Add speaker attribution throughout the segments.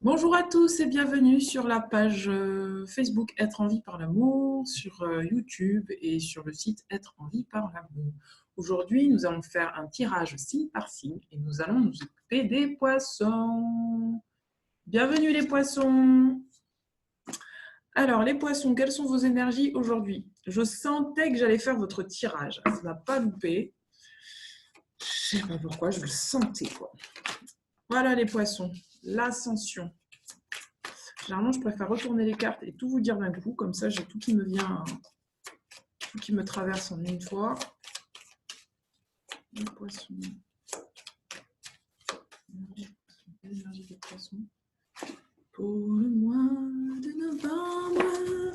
Speaker 1: Bonjour à tous et bienvenue sur la page Facebook Être en vie par l'amour, sur YouTube et sur le site Être en vie par l'amour. Aujourd'hui, nous allons faire un tirage signe par signe et nous allons nous occuper des poissons. Bienvenue les poissons. Alors les poissons, quelles sont vos énergies aujourd'hui? Je sentais que j'allais faire votre tirage, ça n'a pas loupé. Je ne sais pas pourquoi, je le sentais quoi. Voilà les poissons, l'ascension. Généralement, je préfère retourner les cartes et tout vous dire d'un coup. Comme ça, j'ai tout qui me vient, tout qui me traverse en une fois. Les poissons. L'énergie des poissons. Pour le mois de novembre.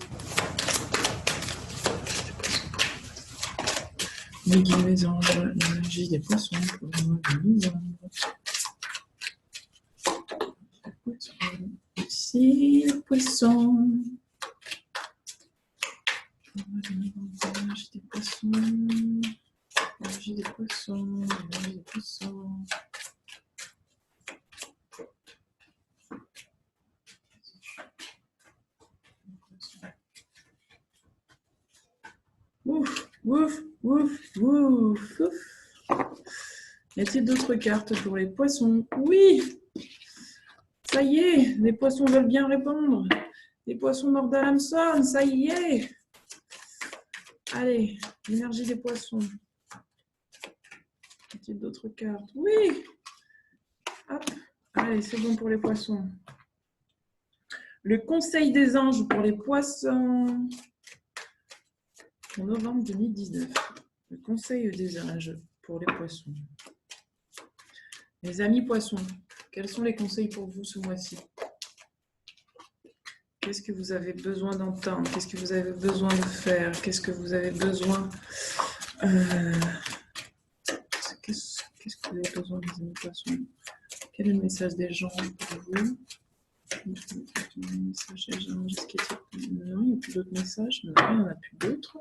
Speaker 1: Mes guides, mes anges, l'énergie des poissons pour le mois de novembre. Ici, les poissons. L'énergie des poissons. L'énergie des poissons. L'énergie des poissons. Ouf, ouf, ouf, ouf, ouf. Y a-t-il d'autres cartes pour les poissons? Oui! Ça y est, les poissons veulent bien répondre. Les poissons mordent à l'hameçon, ça y est! Allez, l'énergie des poissons. Y a-t-il d'autres cartes? Oui! Hop, allez, c'est bon pour les poissons. Le conseil des anges pour les poissons. En novembre 2019. Le conseil des anges pour les poissons. Les amis poissons, quels sont les conseils pour vous ce mois-ci? Qu'est-ce que vous avez besoin d'entendre? Qu'est-ce que vous avez besoin de faire? Qu'est-ce que vous avez besoin Qu'est-ce que vous avez besoin, les amis poissons? Quel est le message des gens pour vous? Le message des gens, non, il n'y a plus d'autres messages. Non, il n'y en a plus d'autres.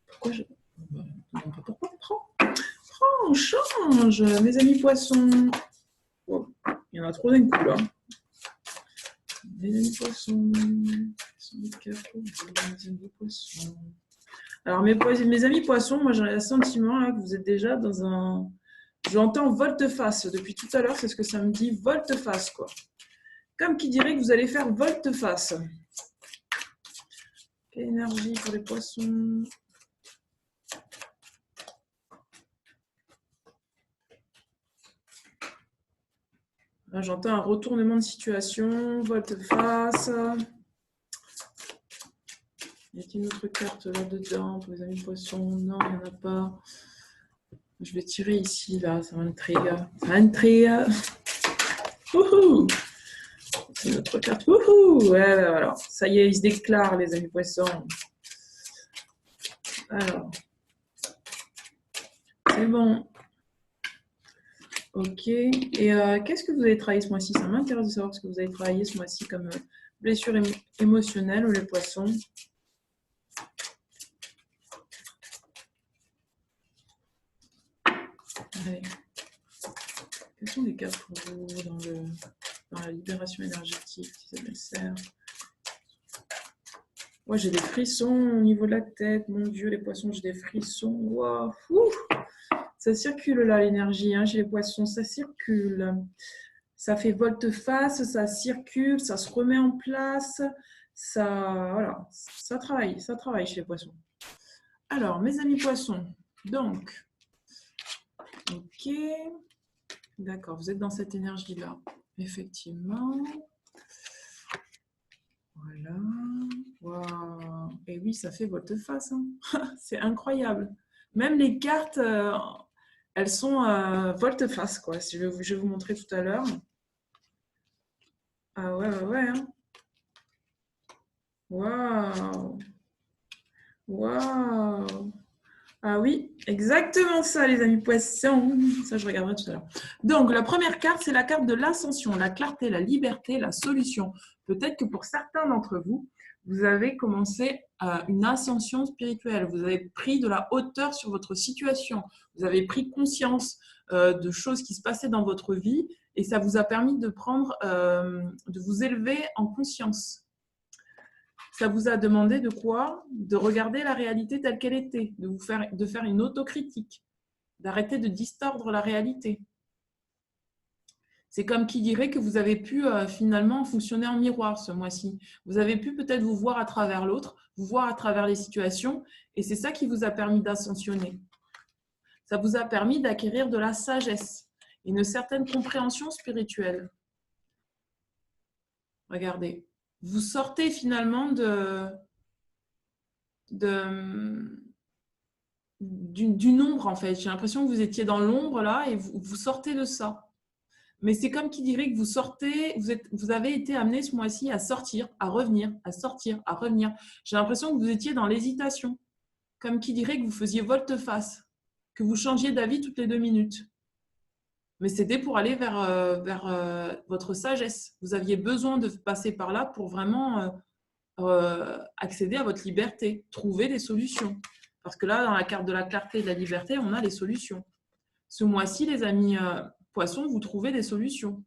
Speaker 1: Pourquoi je... Pourquoi on change, mes amis poissons. Oh, il y en a trop d'un coup là. Mes amis poissons. Mes amis poissons. Alors mes amis poissons, moi j'ai le sentiment là, que vous êtes déjà dans un... J'entends volte-face depuis tout à l'heure, c'est ce que ça me dit, volte-face quoi. Comme qui dirait que vous allez faire volte-face. Quelle énergie pour les poissons? J'entends un retournement de situation, volte-face. Y a-t-il une autre carte là-dedans pour les amis poissons? Non, il n'y en a pas. Je vais tirer ici, là, ça m'intrigue. Ça m'intrigue. Wouhou! C'est notre carte. Wouhou! Ouais, alors, ça y est, ils se déclarent, les amis poissons. Alors, c'est bon. Ok. Et qu'est-ce que vous avez travaillé ce mois-ci? Ça m'intéresse de savoir ce que vous avez travaillé ce mois-ci comme blessure émotionnelle ou les poissons. Allez. Quelles sont les cartes pour vous dans la libération énergétique, si ça me sert? Moi, j'ai des frissons au niveau de la tête. Mon Dieu, les poissons, j'ai des frissons. Waouh! Ça circule là, l'énergie, hein, chez les poissons. Ça circule. Ça fait volte-face, ça circule, ça se remet en place. Voilà, ça travaille chez les poissons. Alors, mes amis poissons, donc, ok, d'accord, vous êtes dans cette énergie-là, effectivement. Voilà, waouh, et oui, ça fait volte-face, hein. C'est incroyable. Même les cartes, elles sont volte-face, quoi. Je vais vous montrer tout à l'heure. Ah ouais, hein. Waouh! Waouh! Ah oui, exactement ça, les amis poissons. Ça, je regarderai tout à l'heure. Donc, la première carte, c'est la carte de l'ascension, la clarté, la liberté, la solution. Peut-être que pour certains d'entre vous, vous avez commencé une ascension spirituelle. Vous avez pris de la hauteur sur votre situation. Vous avez pris conscience de choses qui se passaient dans votre vie et ça vous a permis de de vous élever en conscience. Ça vous a demandé de quoi? De regarder la réalité telle qu'elle était, de faire une autocritique, d'arrêter de distordre la réalité. C'est comme qui dirait que vous avez pu finalement fonctionner en miroir ce mois-ci. Vous avez pu peut-être vous voir à travers l'autre, vous voir à travers les situations, et c'est ça qui vous a permis d'ascensionner. Ça vous a permis d'acquérir de la sagesse, une certaine compréhension spirituelle. Regardez, vous sortez finalement d'une ombre en fait. J'ai l'impression que vous étiez dans l'ombre là et vous sortez de ça. Mais c'est comme qui dirait que vous sortez, vous avez été amené ce mois-ci à sortir, à revenir, à sortir, à revenir. J'ai l'impression que vous étiez dans l'hésitation, comme qui dirait que vous faisiez volte-face, que vous changiez d'avis toutes les 2 minutes. Mais c'était pour aller vers votre sagesse. Vous aviez besoin de passer par là pour vraiment accéder à votre liberté, trouver des solutions. Parce que là, dans la carte de la clarté et de la liberté, on a les solutions. Ce mois-ci, les amis poissons, vous trouvez des solutions.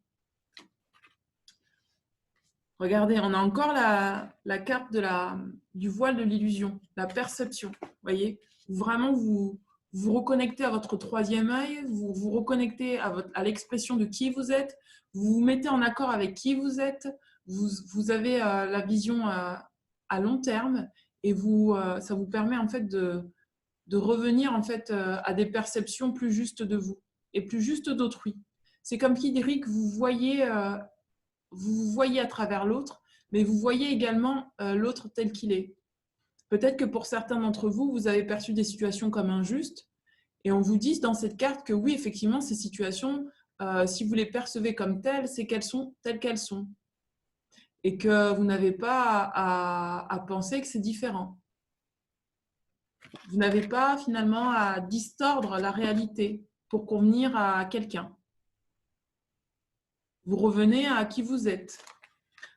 Speaker 1: Regardez, on a encore la carte du voile de l'illusion, la perception. Voyez, vraiment vous reconnectez à votre troisième œil, vous vous reconnectez à l'expression de qui vous êtes, vous vous mettez en accord avec qui vous êtes, vous avez la vision à long terme et ça vous permet en fait de revenir en fait à des perceptions plus justes de vous et plus justes d'autrui. C'est comme qui dirait que vous voyez à travers l'autre, mais vous voyez également l'autre tel qu'il est. Peut-être que pour certains d'entre vous, vous avez perçu des situations comme injustes, et on vous dit dans cette carte que oui, effectivement, ces situations, si vous les percevez comme telles, c'est qu'elles sont telles qu'elles sont. Et que vous n'avez pas à penser que c'est différent. Vous n'avez pas finalement à distordre la réalité pour convenir à quelqu'un. Vous revenez à qui vous êtes.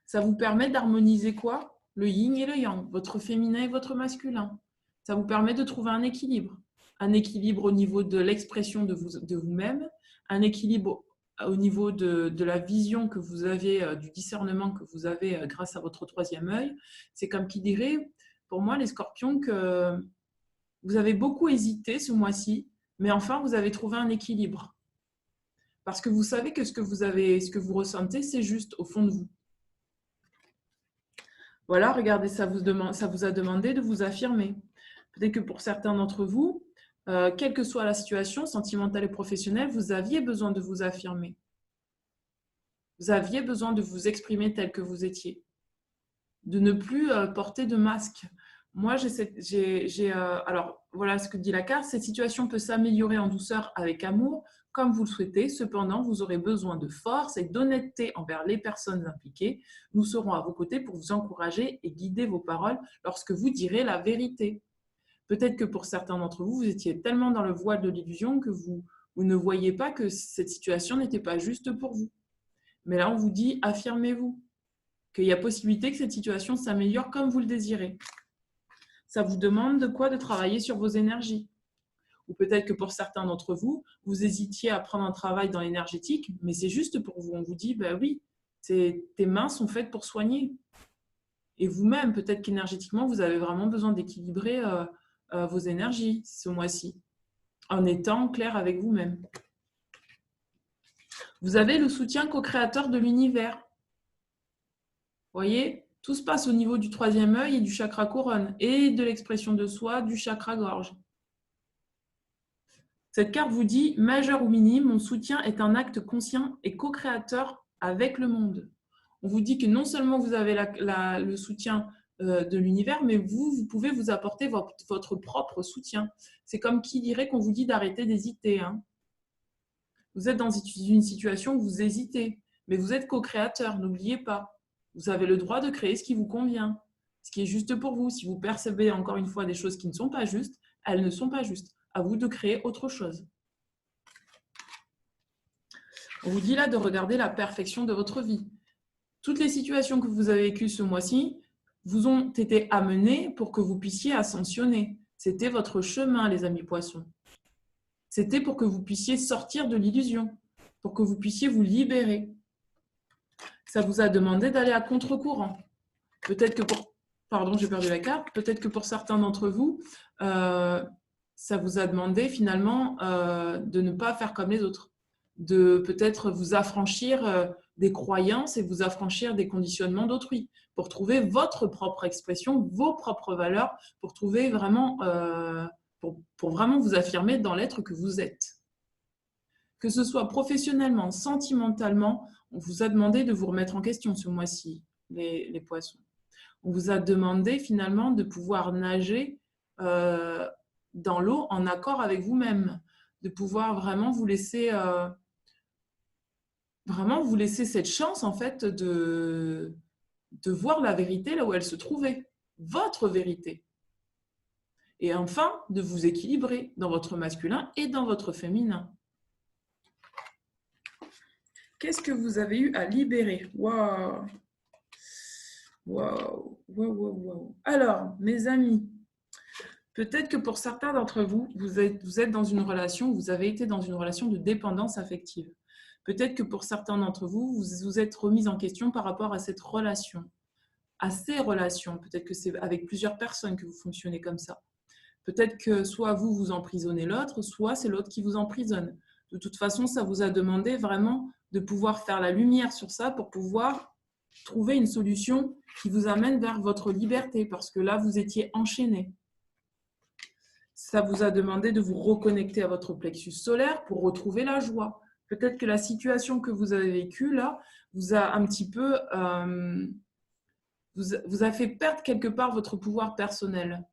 Speaker 1: Ça vous permet d'harmoniser quoi? Le yin et le yang, votre féminin et votre masculin. Ça vous permet de trouver un équilibre. Un équilibre au niveau de l'expression de vous-même, un équilibre au niveau de la vision que vous avez, du discernement que vous avez grâce à votre troisième œil. C'est comme qui dirait, pour moi, les scorpions, que vous avez beaucoup hésité ce mois-ci, mais enfin, vous avez trouvé un équilibre. Parce que vous savez que ce que vous ressentez, c'est juste au fond de vous. Voilà, regardez, ça vous a demandé de vous affirmer. Peut-être que pour certains d'entre vous, quelle que soit la situation sentimentale et professionnelle, vous aviez besoin de vous affirmer. Vous aviez besoin de vous exprimer tel que vous étiez. De ne plus porter de masque. Moi, alors, voilà ce que dit la carte. Cette situation peut s'améliorer en douceur avec amour, comme vous le souhaitez. Cependant, vous aurez besoin de force et d'honnêteté envers les personnes impliquées. Nous serons à vos côtés pour vous encourager et guider vos paroles lorsque vous direz la vérité. Peut-être que pour certains d'entre vous, vous étiez tellement dans le voile de l'illusion que vous ne voyez pas que cette situation n'était pas juste pour vous. Mais là, on vous dit, affirmez-vous, qu'il y a possibilité que cette situation s'améliore comme vous le désirez. Ça vous demande de quoi? De travailler sur vos énergies. Ou peut-être que pour certains d'entre vous, vous hésitiez à prendre un travail dans l'énergétique, mais c'est juste pour vous. On vous dit, ben oui, tes mains sont faites pour soigner. Et vous-même, peut-être qu'énergétiquement, vous avez vraiment besoin d'équilibrer vos énergies ce mois-ci, en étant clair avec vous-même. Vous avez le soutien co-créateur de l'univers. Vous voyez, tout se passe au niveau du troisième œil et du chakra couronne et de l'expression de soi du chakra gorge. Cette carte vous dit, majeur ou minime, mon soutien est un acte conscient et co-créateur avec le monde. On vous dit que non seulement vous avez le soutien de l'univers, mais vous pouvez vous apporter votre propre soutien. C'est comme qui dirait qu'on vous dit d'arrêter d'hésiter. Hein. Vous êtes dans une situation où vous hésitez, mais vous êtes co-créateur, n'oubliez pas. Vous avez le droit de créer ce qui vous convient, ce qui est juste pour vous. Si vous percevez encore une fois des choses qui ne sont pas justes, elles ne sont pas justes. À vous de créer autre chose. On vous dit là de regarder la perfection de votre vie. Toutes les situations que vous avez vécues ce mois-ci vous ont été amenées pour que vous puissiez ascensionner. C'était votre chemin, les amis poissons. C'était pour que vous puissiez sortir de l'illusion. pour que vous puissiez vous libérer. Ça vous a demandé d'aller à contre-courant. Peut-être que pour... Pardon, j'ai perdu la carte. Peut-être que pour certains d'entre vous, ça vous a demandé finalement de ne pas faire comme les autres, de peut-être vous affranchir des croyances et vous affranchir des conditionnements d'autrui pour trouver votre propre expression, vos propres valeurs, pour trouver vraiment, pour vraiment vous affirmer dans l'être que vous êtes. Que ce soit professionnellement, sentimentalement, on vous a demandé de vous remettre en question ce mois-ci, les poissons. On vous a demandé finalement de pouvoir nager dans l'eau en accord avec vous-même, de pouvoir vraiment vous laisser cette chance en fait de voir la vérité là où elle se trouvait, votre vérité. Et enfin, de vous équilibrer dans votre masculin et dans votre féminin. Qu'est-ce que vous avez eu à libérer? Waouh! Waouh! Waouh, waouh, waouh! Alors, mes amis, peut-être que pour certains d'entre vous, vous êtes dans une relation, vous avez été dans une relation de dépendance affective. Peut-être que pour certains d'entre vous, vous vous êtes remis en question par rapport à cette relation, à ces relations. Peut-être que c'est avec plusieurs personnes que vous fonctionnez comme ça. Peut-être que soit vous, vous emprisonnez l'autre, soit c'est l'autre qui vous emprisonne. De toute façon, ça vous a demandé vraiment de pouvoir faire la lumière sur ça pour pouvoir trouver une solution qui vous amène vers votre liberté, parce que là, vous étiez enchaîné. Ça vous a demandé de vous reconnecter à votre plexus solaire pour retrouver la joie. Peut-être que la situation que vous avez vécue là vous a un petit peu vous a fait perdre quelque part votre pouvoir personnel.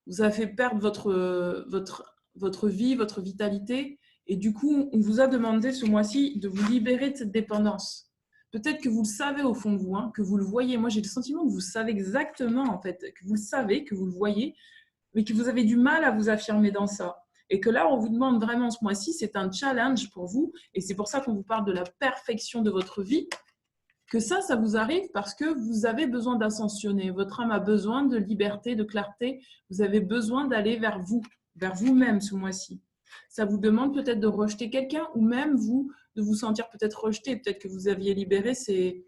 Speaker 1: Vous a fait perdre votre vie, votre vitalité. Et du coup, on vous a demandé ce mois-ci de vous libérer de cette dépendance. Peut-être que vous le savez au fond de vous, que vous le voyez. Moi, j'ai le sentiment que vous savez exactement, en fait, que vous le savez, que vous le voyez, mais que vous avez du mal à vous affirmer dans ça. Et que là, on vous demande vraiment ce mois-ci, c'est un challenge pour vous. Et c'est pour ça qu'on vous parle de la perfection de votre vie. Que ça vous arrive parce que vous avez besoin d'ascensionner. Votre âme a besoin de liberté, de clarté. Vous avez besoin d'aller vers vous, vers vous-même ce mois-ci. Ça vous demande peut-être de rejeter quelqu'un ou même vous, de vous sentir peut-être rejeté. Peut-être que vous avez libéré ces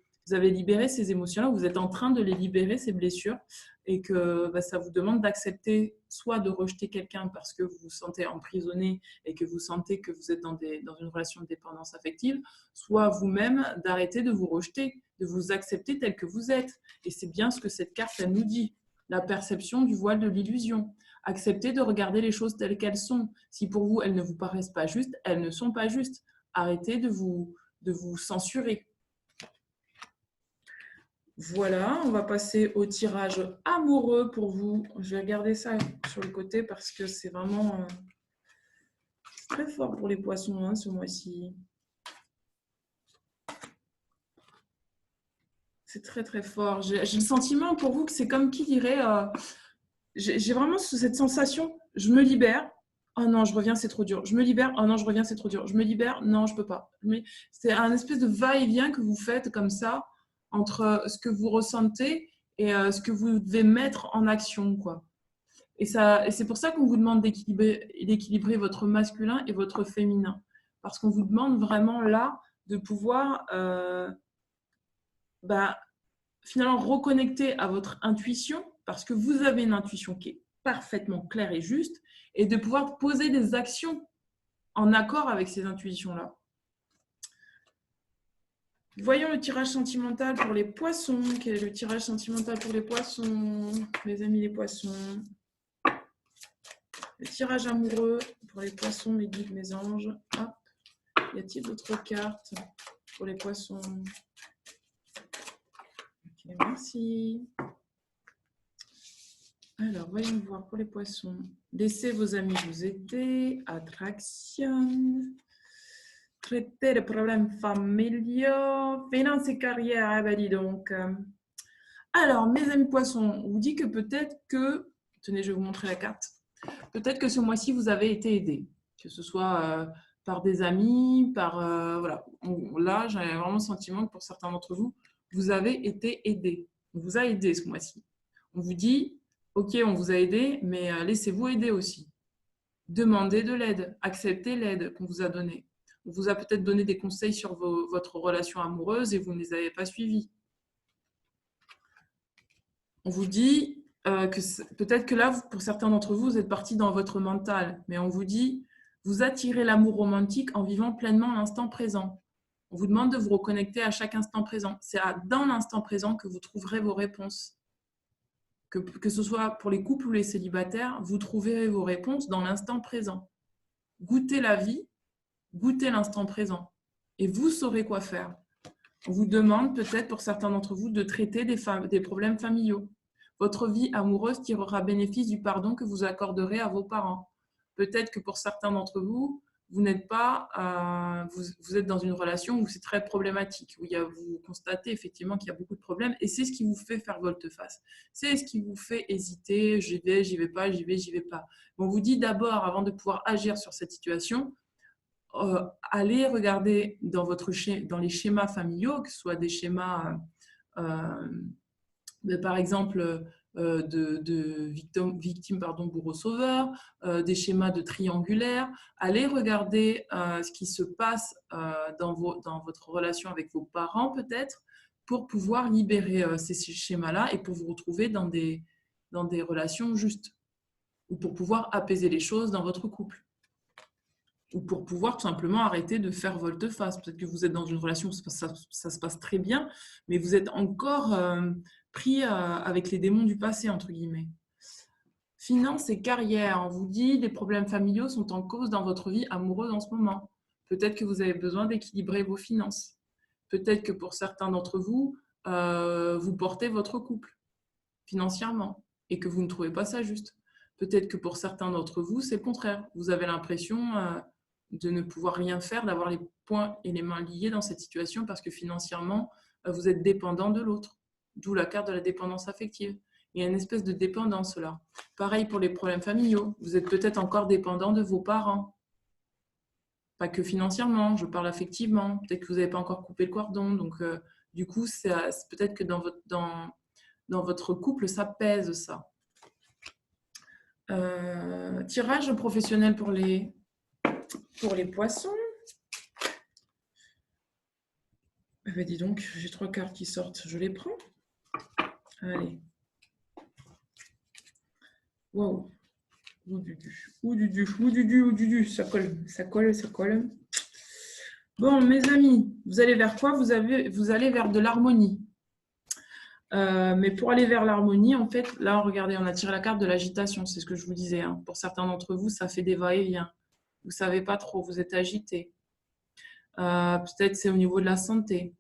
Speaker 1: émotions-là, vous êtes en train de les libérer, ces blessures, et que ça vous demande d'accepter soit de rejeter quelqu'un parce que vous vous sentez emprisonné et que vous sentez que vous êtes dans une relation de dépendance affective, soit vous-même d'arrêter de vous rejeter, de vous accepter tel que vous êtes. Et c'est bien ce que cette carte, elle nous dit, la perception du voile de l'illusion. Acceptez de regarder les choses telles qu'elles sont. Si pour vous, elles ne vous paraissent pas justes, elles ne sont pas justes. Arrêtez de vous censurer. Voilà, on va passer au tirage amoureux pour vous. Je vais regarder ça sur le côté parce que c'est vraiment très fort pour les poissons ce mois-ci. C'est très très fort. J'ai le sentiment pour vous que c'est comme qui dirait, j'ai vraiment cette sensation, je me libère, oh non, je reviens, c'est trop dur. Je me libère, oh non, je reviens, c'est trop dur. Je me libère, non, je peux pas. C'est un espèce de va-et-vient que vous faites comme ça entre ce que vous ressentez et ce que vous devez mettre en action, quoi. Et c'est pour ça qu'on vous demande d'équilibrer votre masculin et votre féminin. Parce qu'on vous demande vraiment là de pouvoir finalement reconnecter à votre intuition, parce que vous avez une intuition qui est parfaitement claire et juste, et de pouvoir poser des actions en accord avec ces intuitions-là. Voyons le tirage sentimental pour les poissons. Quel est le tirage sentimental pour les poissons, mes amis les poissons? Le tirage amoureux pour les poissons, mes guides, mes anges. Hop. Y a-t-il d'autres cartes pour les poissons? Ok, merci. Alors, voyons voir pour les poissons. Laissez vos amis vous aider. Attraction. Traiter les problèmes familiaux. Finances et carrière. Ah ben dis donc. Alors, mes amis poissons, on vous dit que peut-être que... Tenez, je vais vous montrer la carte. Peut-être que ce mois-ci, vous avez été aidé. Que ce soit par des amis, par... voilà. Là, j'ai vraiment le sentiment que pour certains d'entre vous, vous avez été aidé. On vous a aidé ce mois-ci. On vous dit... Ok, on vous a aidé, mais laissez-vous aider aussi. Demandez de l'aide, acceptez l'aide qu'on vous a donnée. On vous a peut-être donné des conseils sur votre relation amoureuse et vous ne les avez pas suivis. On vous dit que peut-être que là, pour certains d'entre vous, vous êtes partis dans votre mental, mais on vous dit, vous attirez l'amour romantique en vivant pleinement l'instant présent. On vous demande de vous reconnecter à chaque instant présent. C'est dans l'instant présent que vous trouverez vos réponses. Que ce soit pour les couples ou les célibataires, vous trouverez vos réponses dans l'instant présent. Goûtez la vie, goûtez l'instant présent et vous saurez quoi faire. On vous demande peut-être pour certains d'entre vous de traiter des problèmes familiaux. Votre vie amoureuse tirera bénéfice du pardon que vous accorderez à vos parents. Peut-être que pour certains d'entre vous, vous n'êtes pas, vous êtes dans une relation où c'est très problématique, où vous constatez effectivement qu'il y a beaucoup de problèmes et c'est ce qui vous fait faire volte-face. C'est ce qui vous fait hésiter, j'y vais pas, j'y vais pas. On vous dit d'abord, avant de pouvoir agir sur cette situation, allez regarder dans les schémas familiaux, que ce soit des schémas, par exemple, de victime, bourreau-sauveur, des schémas de triangulaire. Allez regarder ce qui se passe dans votre relation avec vos parents, peut-être, pour pouvoir libérer ces schémas-là et pour vous retrouver dans des relations justes ou pour pouvoir apaiser les choses dans votre couple. Ou pour pouvoir tout simplement arrêter de faire volte-face. Peut-être que vous êtes dans une relation où ça se passe très bien, mais vous êtes encore pris avec les démons du passé, entre guillemets. Finances et carrière. On vous dit les problèmes familiaux sont en cause dans votre vie amoureuse en ce moment. Peut-être que vous avez besoin d'équilibrer vos finances. Peut-être que pour certains d'entre vous, vous portez votre couple financièrement et que vous ne trouvez pas ça juste. Peut-être que pour certains d'entre vous, c'est le contraire. Vous avez l'impression de ne pouvoir rien faire, d'avoir les poings et les mains liés dans cette situation parce que financièrement, vous êtes dépendant de l'autre. D'où la carte de la dépendance affective. Il y a une espèce de dépendance là. Pareil pour les problèmes familiaux. Vous êtes peut-être encore dépendant de vos parents. Pas que financièrement, je parle affectivement. Peut-être que vous n'avez pas encore coupé le cordon. Donc, du coup, c'est peut-être que dans votre couple, ça pèse ça. Tirage professionnel pour les poissons. Eh ben dis donc, j'ai 3 cartes qui sortent, je les prends. Allez. Waouh. Ouh, ça colle. Bon, mes amis, vous allez vers quoi? Vous allez vers de l'harmonie. Mais pour aller vers l'harmonie, en fait, là, regardez, on a tiré la carte de l'agitation, c'est ce que je vous disais. Hein. Pour certains d'entre vous, ça fait des va-et-vient. Vous ne savez pas trop, vous êtes agité. Peut-être c'est au niveau de la santé.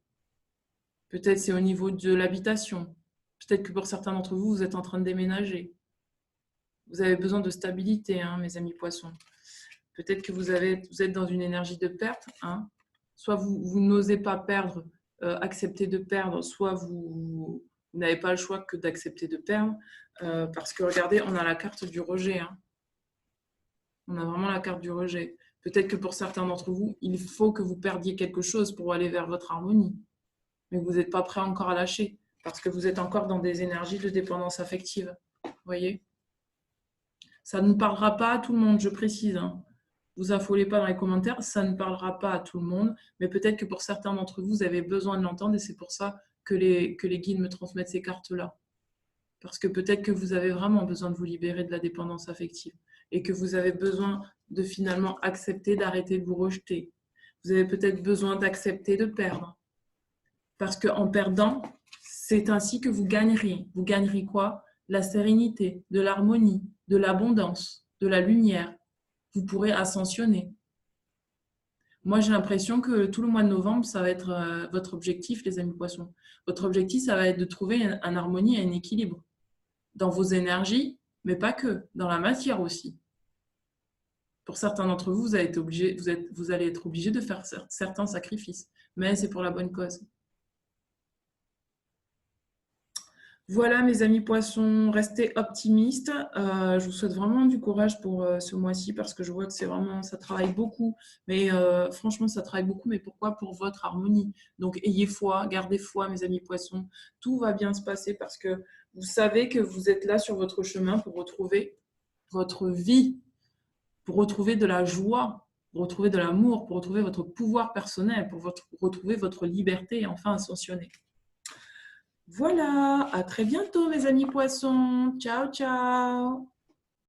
Speaker 1: Peut-être c'est au niveau de l'habitation. Peut-être que pour certains d'entre vous, vous êtes en train de déménager. Vous avez besoin de stabilité, hein, mes amis poissons. Peut-être que vous êtes dans une énergie de perte. Hein. Soit vous n'osez pas perdre, accepter de perdre, soit vous n'avez pas le choix que d'accepter de perdre. Parce que regardez, on a la carte du rejet. Hein. On a vraiment la carte du rejet. Peut-être que pour certains d'entre vous, il faut que vous perdiez quelque chose pour aller vers votre harmonie. Mais vous n'êtes pas prêt encore à lâcher parce que vous êtes encore dans des énergies de dépendance affective. Vous voyez ? Ça ne parlera pas à tout le monde, je précise. Hein. Vous affolez pas dans les commentaires, ça ne parlera pas à tout le monde. Mais peut-être que pour certains d'entre vous, vous avez besoin de l'entendre et c'est pour ça que les guides me transmettent ces cartes-là. Parce que peut-être que vous avez vraiment besoin de vous libérer de la dépendance affective et que vous avez besoin de finalement accepter d'arrêter de vous rejeter. Vous avez peut-être besoin d'accepter de perdre. Parce qu'en perdant, c'est ainsi que vous gagneriez. Vous gagneriez quoi? La sérénité, de l'harmonie, de l'abondance, de la lumière. Vous pourrez ascensionner. Moi, j'ai l'impression que tout le mois de novembre, ça va être votre objectif, les amis poissons. Votre objectif, ça va être de trouver une harmonie et un équilibre dans vos énergies, mais pas que, dans la matière aussi. Pour certains d'entre vous, vous allez être obligé de faire certains sacrifices, mais c'est pour la bonne cause. Voilà mes amis poissons, restez optimistes. Je vous souhaite vraiment du courage pour ce mois-ci parce que je vois que ça travaille beaucoup. Mais franchement, ça travaille beaucoup. Mais pourquoi? Pour votre harmonie. Donc ayez foi, gardez foi mes amis poissons. Tout va bien se passer parce que vous savez que vous êtes là sur votre chemin pour retrouver votre vie, pour retrouver de la joie, pour retrouver de l'amour, pour retrouver votre pouvoir personnel, pour retrouver votre liberté et enfin ascensionner. Voilà, à très bientôt mes amis poissons. Ciao, ciao.